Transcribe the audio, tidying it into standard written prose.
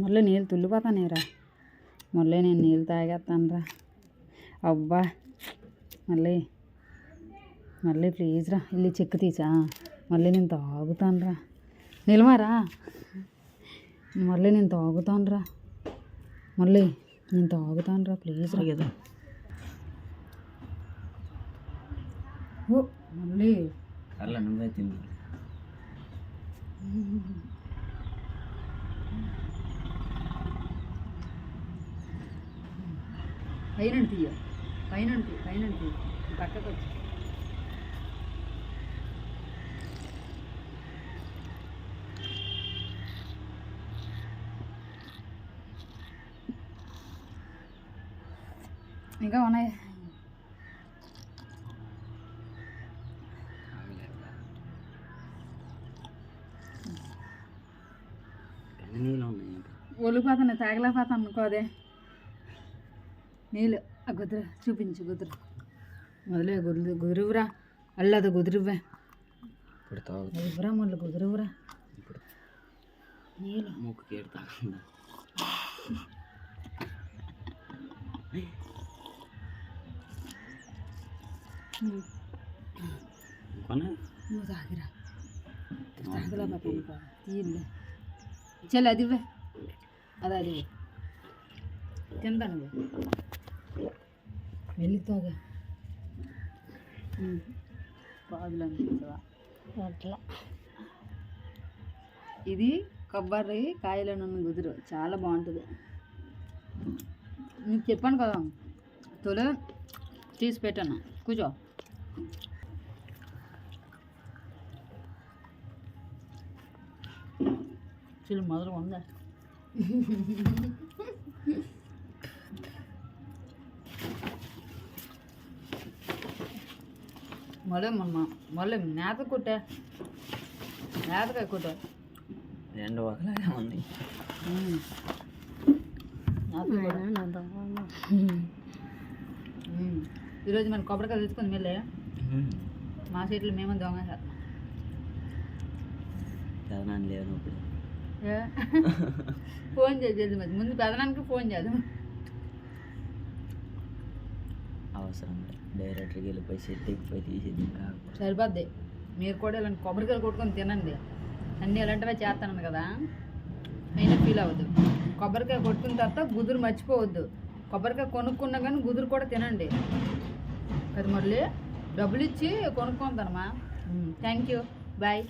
మళ్ళీ నీళ్ళు తుల్లిపోతానేరా. మళ్ళీ నేను నీళ్ళు తాగేస్తాను రా. అబ్బా మళ్ళీ మళ్ళీ ప్లీజ్ రా వెళ్ళి చెక్కు తీసా. మళ్ళీ నేను తాగుతాను రా. నిలవారా. మళ్ళీ నేను తాగుతాను రా. మళ్ళీ నేను తాగుతాను రా ప్లీజ్ రా. కదా ఓ మళ్ళీ అలా నువ్వే తింది. పైన తీయ పైన పక్కకు వచ్చి ఇంకా ఉన్నాయి. నీళ్ళు ఉన్నాయి. ఒలిపోతాను తాగలేకపోతాను అనుకో. అదే నీళ్ళు ఆ గుదురు చూపించు. గుదురు మొదలే గుదురువురా. అల్లది గుదురువ్వే. ఇప్పుడు తాగుతా. ఇవ్వరా మళ్ళీ కుదురువురా. ఇప్పుడు నీళ్ళు ముక్కు కేడతా. నువ్వు తాగిరా. తాగలేకపోతాను నీళ్ళు చెల్లి. అది ఇవ్వే. అది తింటా. నువ్వు వెళ్ళి తాగా. పాదులు అనిపించవా అట్లా. ఇది కొబ్బరి కాయలను గుదురు చాలా బాగుంటుంది. నీకు చెప్పాను కదా తొలి తీసి పెట్టాను. కూర్చో. చిల్లు మొదలు ఉందా. మళ్ళీ నేత కుట్టే. నేతకాయ కుట్టే. రెండు ఒకలాగే ఉంది. ఈరోజు మన కొబ్బరికాయ తెచ్చుకుంది మళ్ళీ. మా సీట్లు మేము దొంగ చేస్తాం. పెదనాన్ని లేవు ఇప్పుడు. ఫోన్ చేసేది మరి ముందు పెదనానికి ఫోన్ చేద్దాం. అవసరం డైరెక్ట్గా వెళ్ళిపోయి సెట్ ఎక్కిపోయి తీసేది సరిపోద్ది. మీరు కూడా ఇలాంటి కొబ్బరికాయలు కొట్టుకొని తినండి. అన్నీ ఇలాంటివే చేస్తాను కదా. అయినా ఫీల్ అవ్వద్దు. కొబ్బరికాయ కొట్టుకున్న తర్వాత గుదురు మర్చిపోవద్దు. కొబ్బరికాయ కొనుక్కున్నా కానీ గుదురు కూడా తినండి. అది మళ్ళీ డబ్బులు ఇచ్చి కొనుక్కుంటానమ్మా. Thank you. బాయ్.